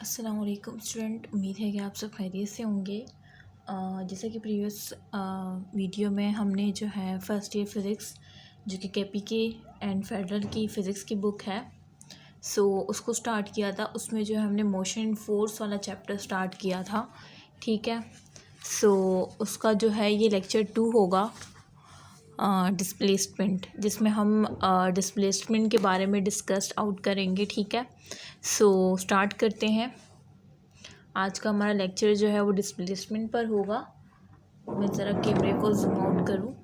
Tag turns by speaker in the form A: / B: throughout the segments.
A: अस्सलाम वालेकुम स्टूडेंट, उम्मीद है कि आप सब खैरियत से होंगे। जैसे कि प्रीवियस वीडियो में हमने जो है फ़र्स्ट ईयर फ़िज़िक्स जो कि केपीके एंड फेडरल की फ़िज़िक्स की बुक है, उसको स्टार्ट किया था। उसमें जो है हमने मोशन एंड फोर्स वाला चैप्टर स्टार्ट किया था। ठीक है, उसका जो है ये लेक्चर 2 होगा, डिस्प्लेसमेंट, जिसमें हम डिस्प्लेसमेंट के बारे में डिस्कस आउट करेंगे। ठीक है, स्टार्ट करते हैं। आज का हमारा लेक्चर जो है वो डिस्प्लेसमेंट पर होगा। मैं ज़रा कैमरे को जूम आउट करूँ।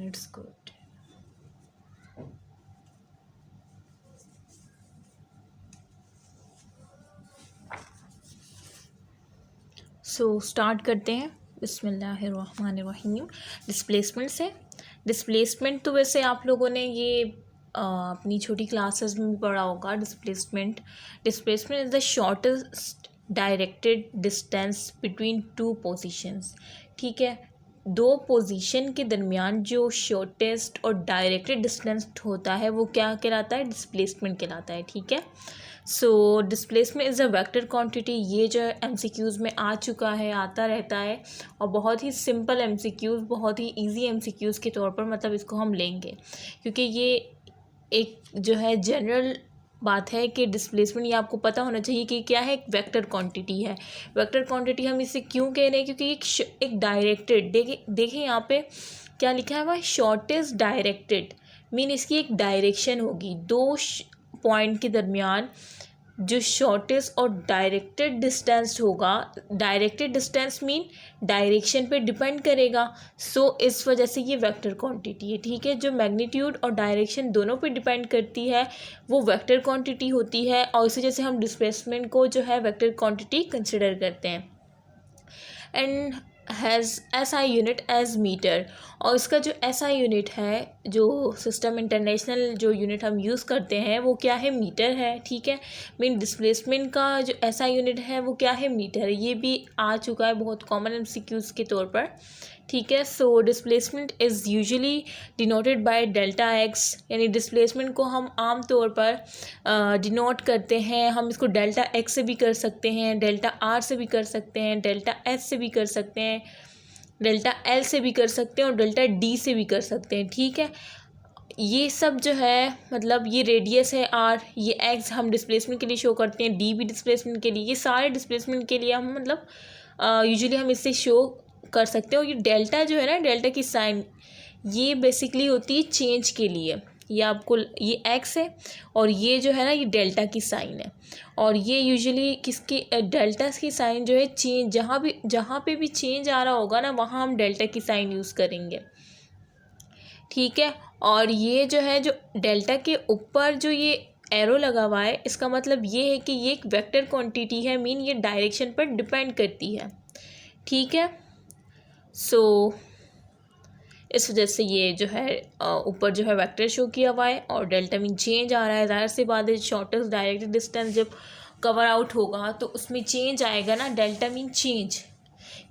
A: It's good. स्टार्ट करते हैं। बिस्मिल्लाहिर्रहमानिर्रहीम। डिस्प्लेसमेंट से। डिस्प्लेसमेंट तो वैसे आप लोगों ने ये अपनी छोटी क्लासेस में भी पढ़ा होगा। Displacement is the shortest directed distance between two positions. ठीक है, दो पोजीशन के दरमियान जो शॉर्टेस्ट और डायरेक्टेड डिस्टेंस होता है वो क्या कहलाता है? डिस्प्लेसमेंट कहलाता है। ठीक है, displacement is a vector quantity. ये जो है एमसीक्यूज़ में आ चुका है, आता रहता है, और बहुत ही सिंपल एमसीक्यूज़, बहुत ही इजी एमसीक्यूज़ के तौर पर मतलब इसको हम लेंगे, क्योंकि ये एक जो है जनरल बात है कि डिस्प्लेसमेंट ये आपको पता होना चाहिए कि क्या है, एक वेक्टर क्वांटिटी है। वेक्टर क्वांटिटी हम इसे क्यों कह रहे हैं? क्योंकि एक डायरेक्टेड, देखिए यहाँ पे क्या लिखा है, वह शॉर्टेस्ट डायरेक्टेड मीन इसकी एक डायरेक्शन होगी। दो पॉइंट के दरमियान जो शॉर्टेस्ट और डायरेक्टेड डिस्टेंस होगा, डायरेक्टेड डिस्टेंस मीन डायरेक्शन पे डिपेंड करेगा। इस वजह से ये वेक्टर क्वांटिटी है। ठीक है, जो मैग्नीट्यूड और डायरेक्शन दोनों पे डिपेंड करती है वो वेक्टर क्वांटिटी होती है, और इसी वजह से हम डिस्प्लेसमेंट को जो है वेक्टर क्वांटिटी कंसिडर करते हैं। And has SI unit as metre, और इसका जो SI यूनिट है, जो सिस्टम इंटरनेशनल जो यूनिट हम यूज़ करते हैं वो क्या है? मीटर है। ठीक है, मीन डिस्प्लेसमेंट का जो SI यूनिट है वो क्या है? मीटर है। ये भी आ चुका है बहुत कॉमन MCQs के तौर पर। ठीक है, displacement is usually denoted by delta x, यानी डिस्प्लेसमेंट को हम आम तौर पर डिनोट करते हैं। हम इसको डेल्टा एक्स से भी कर सकते हैं, डेल्टा आर से भी कर सकते हैं, डेल्टा एस से भी कर सकते हैं, डेल्टा एल से भी कर सकते हैं, और डेल्टा डी से भी कर सकते हैं। ठीक है, ये सब जो है मतलब ये रेडियस है आर, ये एक्स हम डिस्प्लेसमेंट के लिए शो करते हैं, डी भी डिस्प्लेसमेंट के लिए, ये सारे डिस्प्लेसमेंट के लिए हम मतलब यूजुअली हम इससे शो कर सकते हैं। और ये डेल्टा जो है ना, डेल्टा की साइन ये बेसिकली होती है चेंज के लिए। ये आपको ये एक्स है और ये जो है ना ये डेल्टा की साइन है, और ये यूजुअली किसकी डेल्टा की साइन जो है चेंज, जहाँ पे भी चेंज आ रहा होगा ना वहाँ हम डेल्टा की साइन यूज़ करेंगे। ठीक है, और ये जो है जो डेल्टा के ऊपर जो ये एरो लगा हुआ है, इसका मतलब ये है कि ये एक वेक्टर क्वांटिटी है, मीन ये डायरेक्शन पर डिपेंड करती है। ठीक है, इस वजह से ये जो है ऊपर जो है वेक्टर शो किया हुआ है, और डेल्टा मीन चेंज आ रहा है। ज़ाहिर सी बात है, शॉर्टेस्ट डायरेक्टेड डिस्टेंस जब कवर आउट होगा तो उसमें चेंज आएगा ना। डेल्टा मीन चेंज,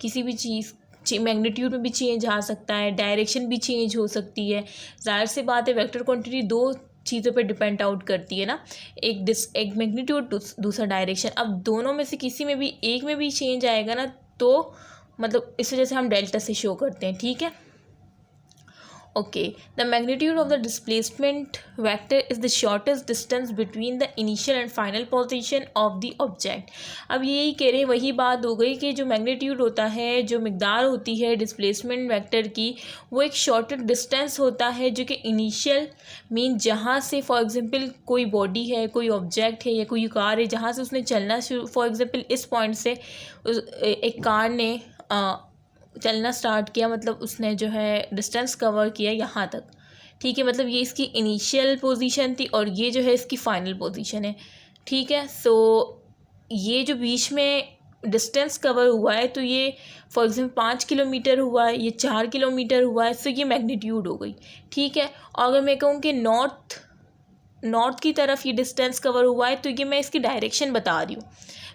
A: किसी भी चीज़ मैग्नीट्यूड में भी चेंज आ सकता है, डायरेक्शन भी चेंज हो सकती है। ज़ाहिर सी बात है, वेक्टर क्वांटिटी दो चीज़ों पे डिपेंड आउट करती है ना, एक मैग्नीट्यूड, दूसरा डायरेक्शन। अब दोनों में से किसी में भी एक में भी चेंज आएगा ना, तो मतलब इस वजह से हम डेल्टा से शो करते हैं। ठीक है, okay, the magnitude of the displacement vector is the shortest distance between the initial and final position of the object। अब यही कह रहे हैं, वही बात हो गई कि जो मैग्नीट्यूड होता है, जो मिकदार होती है डिस्प्लेसमेंट वेक्टर की, वो एक शॉर्टेस्ट डिस्टेंस होता है जो कि इनिशियल मीन जहाँ से फॉर एग्जांपल कोई बॉडी है, कोई ऑब्जेक्ट है या कोई कार है, जहाँ से उसने चलना शुरू, फॉर एग्जांपल इस पॉइंट से एक कार ने चलना स्टार्ट किया, मतलब उसने जो है डिस्टेंस कवर किया यहाँ तक। ठीक है, मतलब ये इसकी इनिशियल पोजीशन थी और ये जो है इसकी फाइनल पोजीशन है। ठीक है, ये जो बीच में डिस्टेंस कवर हुआ है, तो ये फॉर एग्जाम्पल 5 किलोमीटर हुआ है, ये 4 किलोमीटर हुआ है, तो ये मैग्नीट्यूड हो गई। ठीक है, और अगर मैं कहूँ कि नॉर्थ की तरफ ये डिस्टेंस कवर हुआ है, तो ये मैं इसकी डायरेक्शन बता रही हूँ।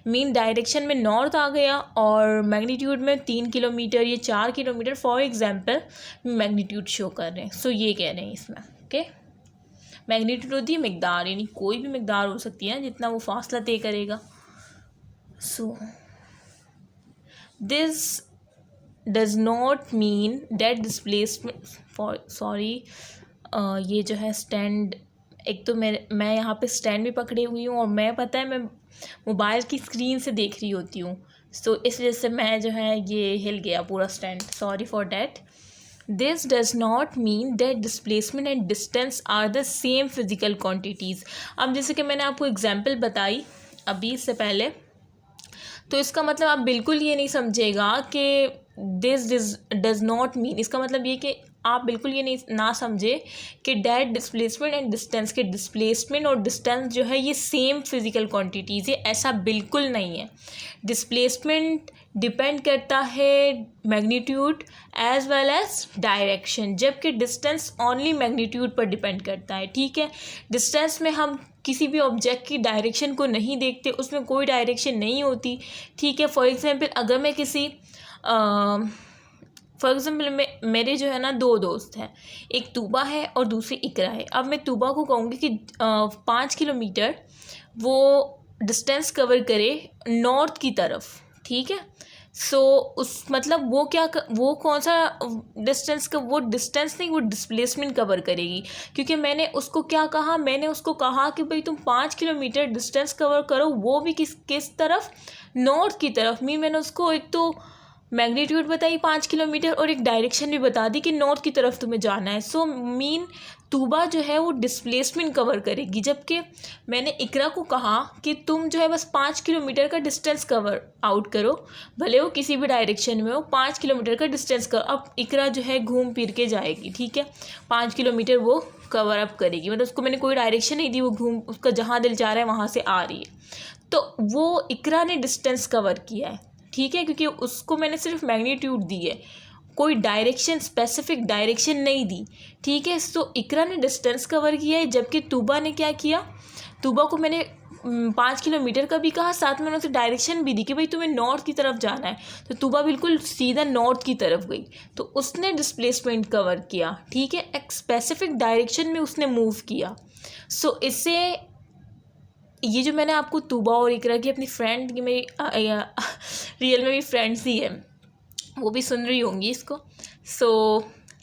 A: मीन डायरेक्शन में नॉर्थ आ गया और मैग्नीट्यूड में 3 किलोमीटर या 4 kilometre for example magnitude show कर रहे हैं। सो ये कह रहे हैं इसमें, ओके। मैग्नीट्यूड होती है मिकदार, यानी कोई भी मिकदार हो सकती है जितना वो फासला तय करेगा। So this does not mean that displacement ये जो है स्टैंड, एक तो मैं यहाँ पे स्टैंड भी पकड़े हुई हूँ और मैं पता है मैं मोबाइल की स्क्रीन से देख रही होती हूँ, सो इस वजह से मैं जो है ये हिल गया पूरा stand, sorry for that. This does not mean that displacement and distance are the same physical quantities. अब जैसे कि मैंने आपको एग्जांपल बताई अभी इससे पहले, तो इसका मतलब आप बिल्कुल ये नहीं समझेगा कि दिस डज नॉट मीन, इसका मतलब ये कि आप बिल्कुल ये नहीं ना समझे कि डैट डिस्प्लेसमेंट एंड डिस्टेंस के डिस्प्लेसमेंट और डिस्टेंस जो है ये सेम फिजिकल क्वांटिटीज़ है, ऐसा बिल्कुल नहीं है। डिस्प्लेसमेंट डिपेंड करता है magnitude as well as direction, जबकि डिस्टेंस ओनली मैग्नीट्यूड पर डिपेंड करता है, ठीक है। डिस्टेंस में हम किसी भी ऑब्जेक्ट की डायरेक्शन को नहीं देखते, उसमें कोई डायरेक्शन नहीं होती, ठीक है। फॉर एग्जांपल अगर मैं किसी मेरे जो है ना 2 दोस्त हैं, एक तूबा है और दूसरी इकरा है। अब मैं तूबा को कहूँगी कि 5 किलोमीटर वो डिस्टेंस कवर करे नॉर्थ की तरफ, ठीक है। सो उस मतलब वो कौन सा डिस्टेंस का, वो डिस्टेंस नहीं, वो डिस्प्लेसमेंट कवर करेगी, क्योंकि मैंने उसको क्या कहा, मैंने उसको कहा कि भाई तुम 5 किलोमीटर डिस्टेंस कवर करो, वो भी किस तरफ, नॉर्थ की तरफ। मैंने उसको एक तो मैग्नीट्यूड बताई 5 किलोमीटर और एक डायरेक्शन भी बता दी कि नॉर्थ की तरफ तुम्हें जाना है। सो तूबा जो है वो डिस्प्लेसमेंट कवर करेगी, जबकि मैंने इकरा को कहा कि तुम जो है बस 5 किलोमीटर का डिस्टेंस कवर आउट करो, भले वो किसी भी डायरेक्शन में हो, 5 किलोमीटर का डिस्टेंस करो। अब इकरा जो है घूम फिर के जाएगी, ठीक है, 5 किलोमीटर वो कवर अप करेगी, मतलब उसको मैंने कोई डायरेक्शन नहीं दी, वो उसका जहाँ दिल चाह रहा है वहाँ से आ रही है, तो वो इकरा ने डिस्टेंस कवर किया है, ठीक है, क्योंकि उसको मैंने सिर्फ मैग्नीट्यूड दी है, कोई डायरेक्शन, स्पेसिफिक डायरेक्शन नहीं दी, ठीक है। सो इकरा ने डिस्टेंस कवर किया है, जबकि तूबा ने क्या किया, तूबा को मैंने 5 किलोमीटर का भी कहा, साथ में मैंने उसे डायरेक्शन भी दी कि भाई तुम्हें नॉर्थ की तरफ जाना है, तो तूबा बिल्कुल सीधा नॉर्थ की तरफ गई, तो उसने डिस्प्लेसमेंट कवर किया, ठीक है, एक स्पेसिफिक डायरेक्शन में उसने मूव किया। सो इससे ये जो मैंने आपको तूबा और इकरा की अपनी फ्रेंड की, मेरी रियल में भी फ्रेंड्स ही है, वो भी सुन रही होंगी इसको। सो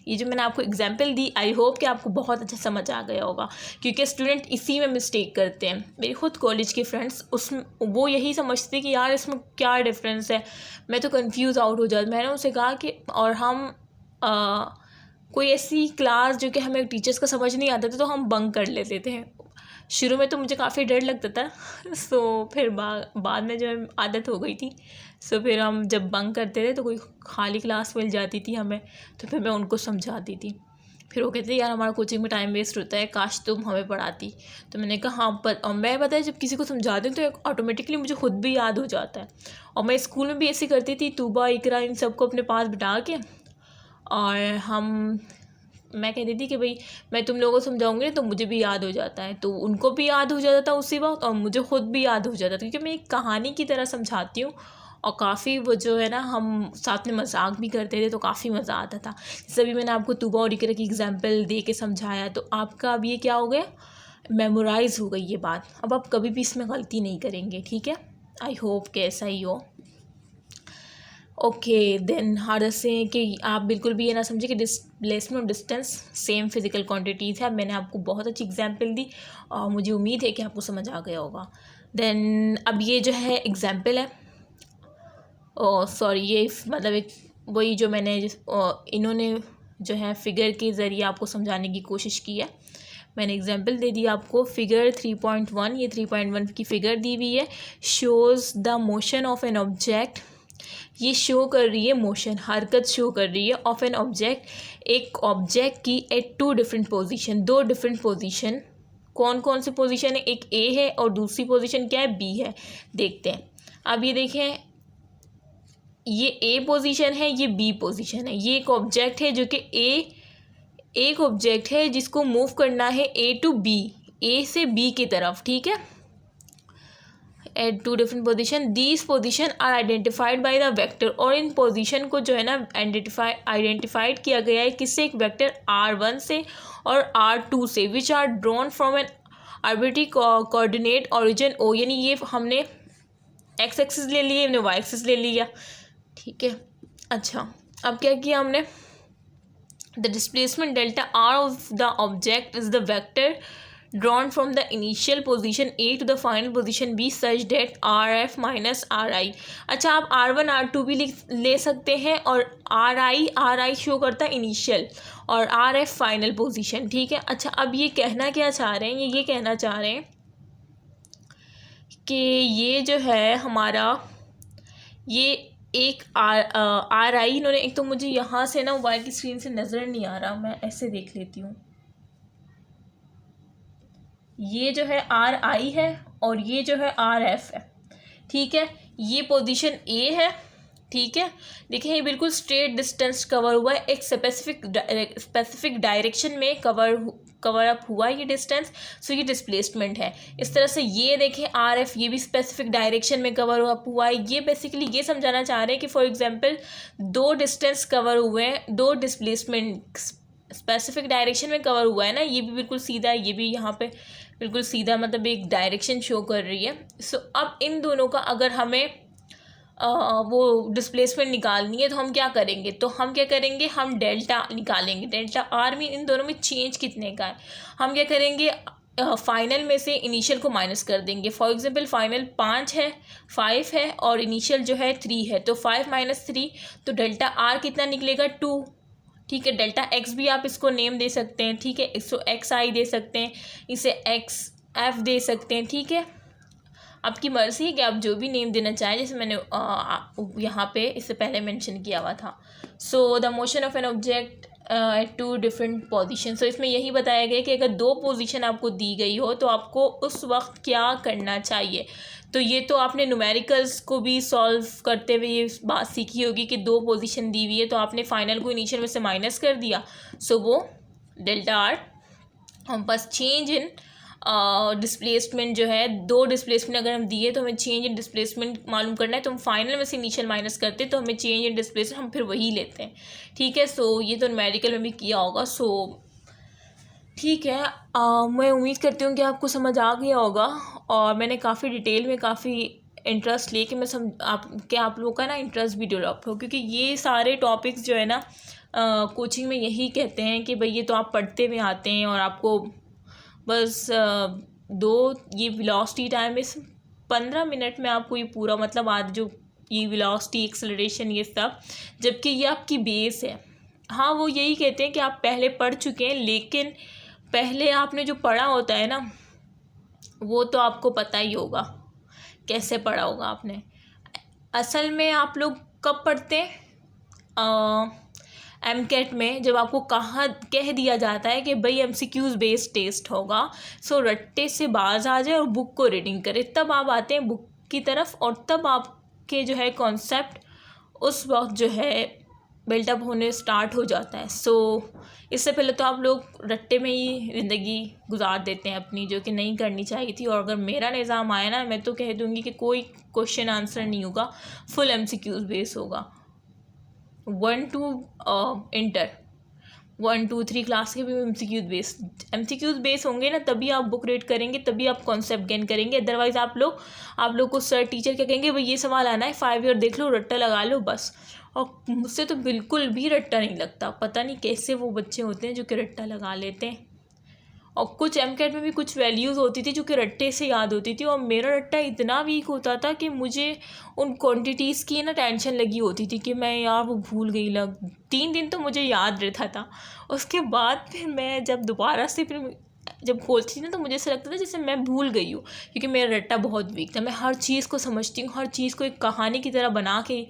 A: ये जो मैंने आपको एग्जांपल दी, आई होप कि आपको बहुत अच्छा समझ आ गया होगा, क्योंकि स्टूडेंट इसी में मिस्टेक करते हैं। मेरी खुद कॉलेज की फ्रेंड्स वो यही समझते कि यार इसमें क्या डिफरेंस है, मैं तो कंफ्यूज आउट हो जाती। मैंने उनसे कहा कि और हम कोई ऐसी क्लास जो कि हमें टीचर्स का समझ नहीं आता था तो हम बंक कर लेते थे। शुरू में तो मुझे काफ़ी डर लगता था, सो फिर बाद में जो आदत हो गई थी। सो फिर हम जब बंक करते थे तो कोई खाली क्लास मिल जाती थी हमें, तो फिर मैं उनको समझाती थी। फिर वो कहते यार हमारा कोचिंग में टाइम वेस्ट होता है, काश तुम हमें पढ़ाती। तो मैंने कहा हाँ, पर और मैं पता है जब किसी को समझाती हूँ तो ऑटोमेटिकली मुझे खुद भी याद हो जाता है। और मैं स्कूल में भी ऐसे करती थी, तूबा इकरा इन सबको अपने पास बिठा के, और मैं कहती थी कि भाई मैं तुम लोगों को समझाऊंगी तो मुझे भी याद हो जाता है, तो उनको भी याद हो जाता था उसी वक्त और मुझे खुद भी याद हो जाता था, क्योंकि मैं एक कहानी की तरह समझाती हूँ। और काफ़ी वो जो है ना, हम साथ में मजाक भी करते थे तो काफ़ी मज़ा आता था। जैसे अभी मैंने आपको तूबा और इकरा की एग्जांपल दे के समझाया, तो आपका अब ये क्या हो गया, मेमोराइज हो गई ये बात। अब आप कभी भी इसमें गलती नहीं करेंगे, ठीक है। आई होप कि ऐसा ही हो। ओके देन हर से कि आप बिल्कुल भी ये ना समझे कि डिस्प्लेसमेंट और डिस्टेंस सेम फिजिकल क्वांटिटीज़ है। मैंने आपको बहुत अच्छी एग्जांपल दी और मुझे उम्मीद है कि आपको समझ आ गया होगा। देन अब ये जो है एग्जांपल है, सॉरी ये मतलब एक वही जो मैंने इन्होंने जो है फिगर के ज़रिए आपको समझाने की कोशिश की है। मैंने एग्जांपल दे दी आपको, फिगर 3.1, ये 3.1 की फिगर दी हुई है, shows the motion of an object. ये शो कर रही है मोशन, हरकत शो कर रही है ऑफ एन ऑब्जेक्ट, एक ऑब्जेक्ट की at 2 different position, 2 different position. कौन कौन सी पोजीशन है, एक ए है और दूसरी पोजीशन क्या है, बी है। देखते हैं, अब ये देखें, ये ए पोजीशन है, ये बी पोजीशन है। ये एक ऑब्जेक्ट है जो कि एक ऑब्जेक्ट है जिसको मूव करना है ए टू बी, ए से बी की तरफ, ठीक है। At two different position, these position are identified by the vector, और इन पोजीशन को जो है ना आइडेंटिफाइड किया गया है किससे, एक वेक्टर r1 से और r2 से, which are drawn from an arbitrary coordinate origin O, यानी ये हमने एक्स एक्सिस ले लिए, हमने वाई एक्सिस ले लिया, ठीक है। अच्छा, अब क्या किया हमने, the displacement delta R of the object is the vector drawn from the initial position A to the final position B such that RF minus RI। अच्छा, आप R1 R2 भी ले सकते हैं, और RI शो करता है इनिशियल और RF फाइनल पोजीशन, ठीक है। अच्छा, अब ये कहना क्या चाह रहे हैं, ये कहना चाह रहे हैं कि ये जो है हमारा, ये एक RI इन्होंने, एक तो मुझे यहाँ से ना मोबाइल की स्क्रीन से नज़र नहीं आ रहा, मैं ऐसे देख लेती हूँ, ये जो है RI है और ये जो है RF है, ठीक है। ये पोजीशन A है, ठीक है। देखिए ये बिल्कुल स्ट्रेट डिस्टेंस कवर हुआ है, एक स्पेसिफिक डायरेक्शन में कवर अप हुआ है ये डिस्टेंस, सो ये डिस्प्लेसमेंट है। इस तरह से ये देखें RF, ये भी स्पेसिफिक डायरेक्शन में कवर अप हुआ है। ये बेसिकली ये समझाना चाह रहे हैं कि फॉर एग्जांपल दो डिस्टेंस कवर हुए हैं, दो डिस्प्लेसमेंट स्पेसिफिक डायरेक्शन में कवर हुआ है ना, ये भी बिल्कुल सीधा है, ये भी यहाँ पे बिल्कुल सीधा, मतलब एक डायरेक्शन शो कर रही है। सो अब इन दोनों का अगर हमें वो डिस्प्लेसमेंट निकालनी है तो हम क्या करेंगे, हम डेल्टा निकालेंगे, डेल्टा आर में इन दोनों में चेंज कितने का है। हम क्या करेंगे, फाइनल में से इनिशियल को माइनस कर देंगे। फॉर एग्जांपल फाइनल 5 है और इनिशियल जो है 3 है, तो 5 - 3, तो डेल्टा आर कितना निकलेगा 2, ठीक है। डेल्टा एक्स भी आप इसको नेम दे सकते हैं, ठीक है, इसको एक्स आई दे सकते हैं, इसे एक्स एफ दे सकते हैं, ठीक है। आपकी मर्ज़ी है कि आप जो भी नेम देना चाहें, जैसे मैंने यहाँ पे इससे पहले मेंशन किया हुआ था। So the motion of an object at two different position, so इसमें यही बताया गया कि अगर दो पोजीशन आपको दी गई हो तो आपको उस वक्त क्या करना चाहिए। तो ये तो आपने न्यूमेरिकल्स को भी सॉल्व करते हुए ये बात सीखी होगी कि दो पोजीशन दी हुई है तो आपने फाइनल को इनिशियल में से माइनस कर दिया, सो वो डेल्टा आर, हम बस चेंज इन डिस्प्लेसमेंट जो है, दो डिस्प्लेसमेंट अगर हम दिए तो हमें चेंज इन डिस्प्लेसमेंट मालूम करना है, तो हम फाइनल में से इनिशियल माइनस करते तो हमें चेंज इन डिस्प्लेसमेंट हम फिर वही लेते हैं, ठीक है। सो ये तो न्यूमेरिकल में भी किया होगा, सो ठीक है। मैं उम्मीद करती हूँ कि आपको समझ आ गया होगा, और मैंने काफ़ी डिटेल में काफ़ी इंटरेस्ट ले कि मैं आप लोगों का ना इंटरेस्ट भी डेवलप हो, क्योंकि ये सारे टॉपिक्स जो है ना कोचिंग में यही कहते हैं कि भाई ये तो आप पढ़ते हुए आते हैं और आपको बस ये वेलोसिटी टाइम इस 15 मिनट में आपको ये पूरा, मतलब आज जो ये वेलोसिटी एक्सेलरेशन ये सब, जबकि ये आपकी बेस है। हाँ, वो यही कहते हैं कि आप पहले पढ़ चुके हैं, लेकिन पहले आपने जो पढ़ा होता है ना वो तो आपको पता ही होगा कैसे पढ़ा होगा आपने। असल में आप लोग कब पढ़ते हैं, MCAT में, जब आपको कह दिया जाता है कि भाई MCQs बेस्ड टेस्ट होगा, सो रट्टे से बाज आ जाए और बुक को रीडिंग करें, तब आप आते हैं बुक की तरफ, और तब आपके जो है कॉन्सेप्ट उस वक्त जो है बिल्टअप होने स्टार्ट हो जाता है। सो इससे पहले तो आप लोग रट्टे में ही ज़िंदगी गुजार देते हैं अपनी, जो कि नहीं करनी चाहिए थी। और अगर मेरा निज़ाम आया ना, मैं तो कह दूँगी कि कोई क्वेश्चन आंसर नहीं होगा, फुल MCQs बेस होगा। 1 to इंटर 1 2 3 क्लास के भी MCQs बेस होंगे ना, तभी आप बुक रीड करेंगे, तभी आप कॉन्सेप्ट गेन करेंगे। अदरवाइज़ आप लोग को सर टीचर क्या कहेंगे, भाई ये सवाल आना है 5 ईयर देख लो, रट्टा लगा लो बस। और मुझसे तो बिल्कुल भी रट्टा नहीं लगता, पता नहीं कैसे वो बच्चे होते हैं जो कि रट्टा लगा लेते हैं। और कुछ MCAT में भी कुछ वैल्यूज़ होती थी जो कि रट्टे से याद होती थी, और मेरा रट्टा इतना वीक होता था कि मुझे उन क्वांटिटीज़ की ना टेंशन लगी होती थी कि मैं यार वो भूल गई। 3 दिन तो मुझे याद रहता था, उसके बाद फिर मैं जब दोबारा से फिर जब खोलती थी ना तो मुझे ऐसा लगता था जैसे मैं भूल गई हूँ, क्योंकि मेरा रट्टा बहुत वीक था। मैं हर चीज़ को समझती हूँ, हर चीज़ को एक कहानी की तरह बना के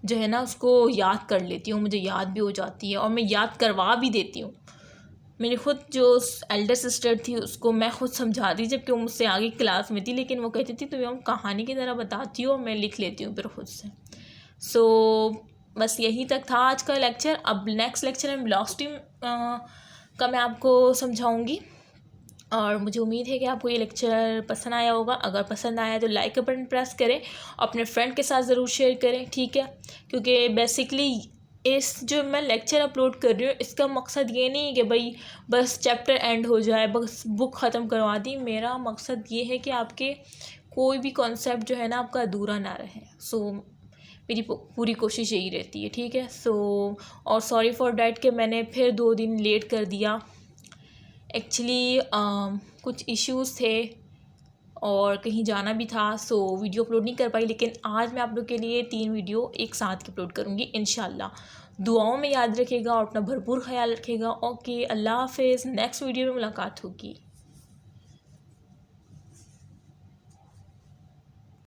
A: जो है ना उसको याद कर लेती हूँ, मुझे याद भी हो जाती है और मैं याद करवा भी देती हूँ। मेरी खुद जो एल्डर सिस्टर थी उसको मैं खुद समझाती, जबकि वो मुझसे आगे क्लास में थी, लेकिन वो कहती थी तुम्हें हम कहानी की तरह बताती हो और मैं लिख लेती हूँ फिर खुद से। सो बस यहीं तक था आज का लेक्चर। अब नेक्स्ट लेक्चर में वेलोसिटी का मैं आपको समझाऊँगी, और मुझे उम्मीद है कि आपको ये लेक्चर पसंद आया होगा। अगर पसंद आया तो लाइक का बटन प्रेस करें, अपने फ्रेंड के साथ ज़रूर शेयर करें, ठीक है। क्योंकि बेसिकली इस जो मैं लेक्चर अपलोड कर रही हूँ इसका मकसद ये नहीं है कि भाई बस चैप्टर एंड हो जाए, बस बुक ख़त्म करवा दी। मेरा मकसद ये है कि आपके कोई भी कॉन्सेप्ट जो है ना आपका अधूरा ना रहे। सो मेरी पूरी कोशिश यही रहती है, ठीक है। सो और सॉरी फॉर डैट कि मैंने फिर 2 दिन लेट कर दिया। एक्चुअली कुछ इश्यूज़ थे और कहीं जाना भी था, सो वीडियो अपलोड नहीं कर पाई। लेकिन आज मैं आप लोग के लिए 3 वीडियो एक साथ अपलोड करूँगी इंशाल्लाह। दुआओं में याद रखिएगा और अपना भरपूर ख्याल रखिएगा। ओके, अल्लाह हाफ़िज़। नेक्स्ट वीडियो में मुलाकात होगी।